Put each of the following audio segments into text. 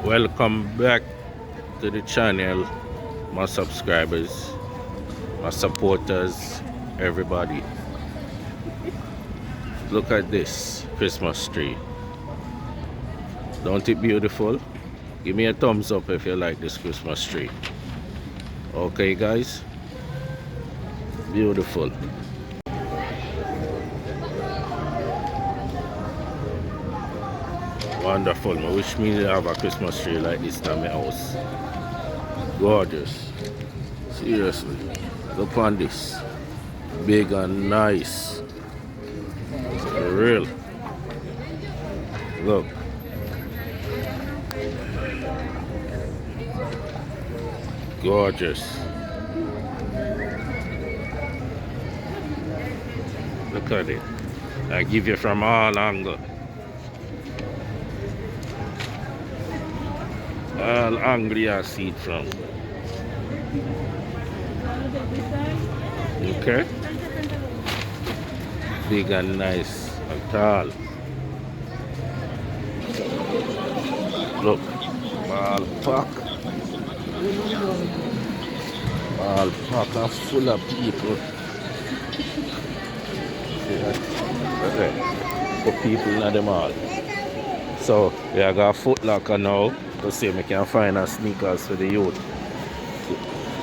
Welcome back to the channel, my subscribers, my supporters, everybody. Look at this Christmas tree. Don't it beautiful? Give me a thumbs up if you like this Christmas tree. Okay guys? Beautiful. Wonderful. I wish me to have a Christmas tree like this in my house. Gorgeous. Seriously. Look on this. Big and nice. For real. Look. Gorgeous. Look at it. I give you from all angles. All angles I see it from. Okay. Big and nice and tall. Look. All pack. All pack are full of people. See that? Okay. For people in the mall. So we are got a Foot Locker now to see if we can find our sneakers for the youth.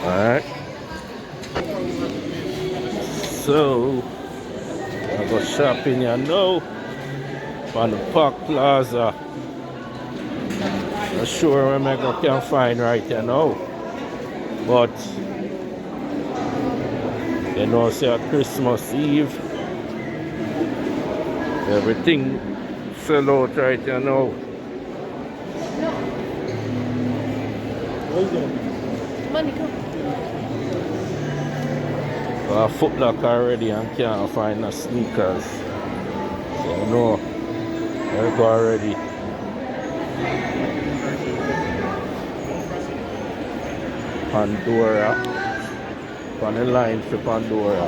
Alright. So I go shopping here now on the Park Plaza. Not sure where I can find right here now. But you know, say at Christmas Eve everything sell out right here now. Money come. Foot Locker already and can't find the sneakers. So no, I go already. Pandora. On the line for Pandora.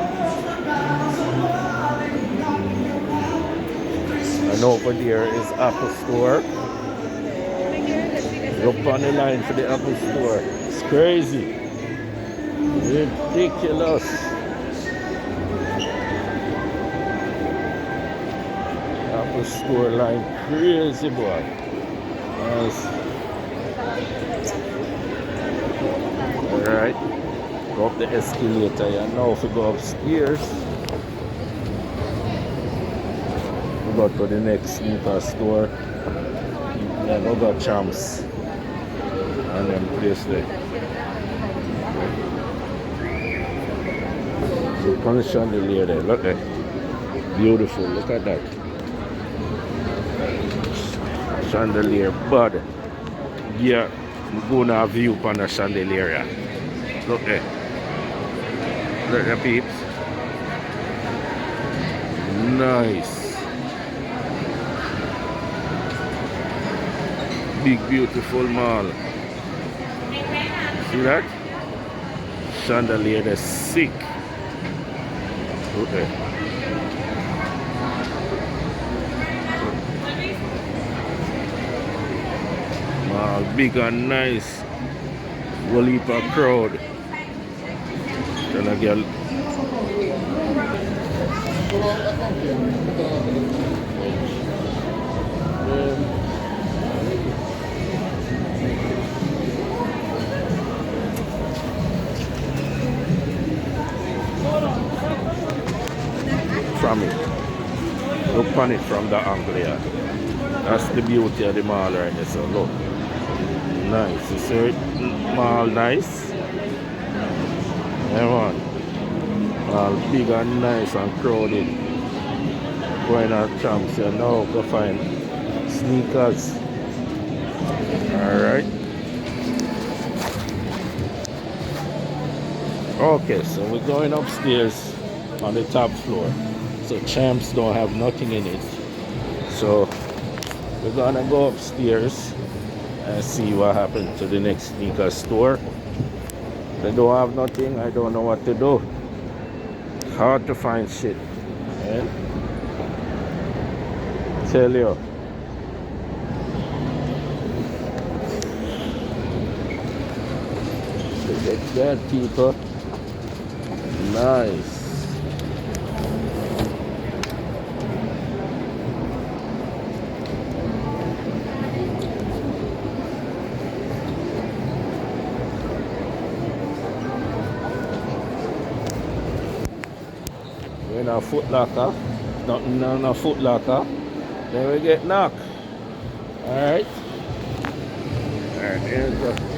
And over there is Apple Store. Look on the line for the Apple Store. It's crazy. Ridiculous. Apple Store line crazy, boy. Yes. Alright. Go up the escalator and now if we go upstairs, we go to the next sneaker store. Then we got Champs and then place there. Look on the chandelier there, look there. Beautiful, look at that. Chandelier, but yeah, we're gonna view on the chandelier. Look there. Look at the peeps. Nice. Big beautiful mall. See that? Chandelier is sick. Okay. Mall big and nice. Whole heap of crowd. Gonna get from it. Look on it from the angle here. That's the beauty of the mall right there. So look. Nice. You see it? Mall nice. Everyone. All big and nice and crowded. Going at Champs here now. Go find sneakers. Alright. Okay, so we're going upstairs on the top floor. So Champs don't have nothing in it. So we're gonna go upstairs and see what happened to the next sneaker store. They don't have nothing, I don't know what to do. Hard to find shit. Eh? Tell you. Look at that, people. Nice. We're in a Foot Locker. Nothing on a Foot Locker. Then we get knocked. Alright. Alright, here's the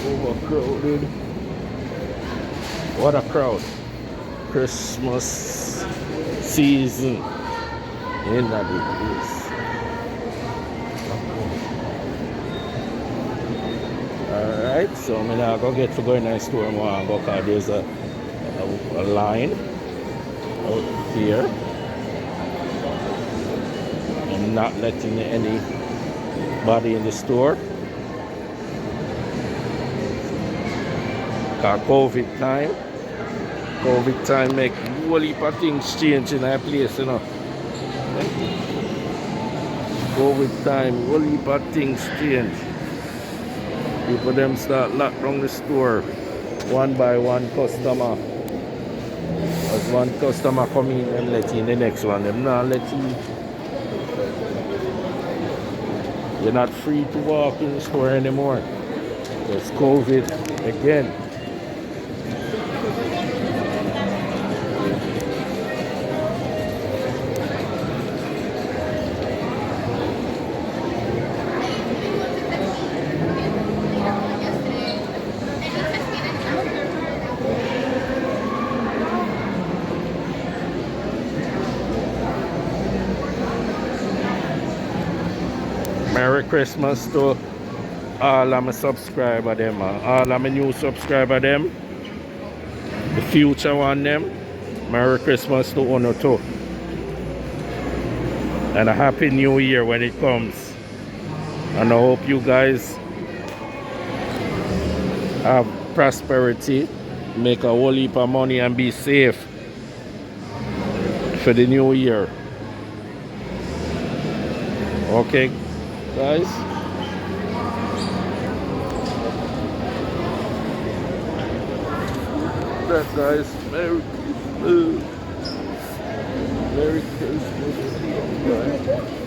overcrowded. What a crowd. Christmas season in that place. Alright, so I'm gonna go get to go in the store more and go because there's a line out here. I'm not letting anybody in the store. COVID time make a whole heap of things change in our place, you know. COVID time, whole heap of things change. People them start lock down the store one by one customer. As one customer come in and let in the next one, them not let in. You're not free to walk in the store anymore. There's COVID again. Merry Christmas to all of my subscribers them, all of my new subscribers them, the future one them. Merry Christmas to Uno too. And a happy new year when it comes. And I hope you guys have prosperity, make a whole heap of money and be safe for the new year. Okay, guys. That guys, Merry Christmas. Merry Christmas.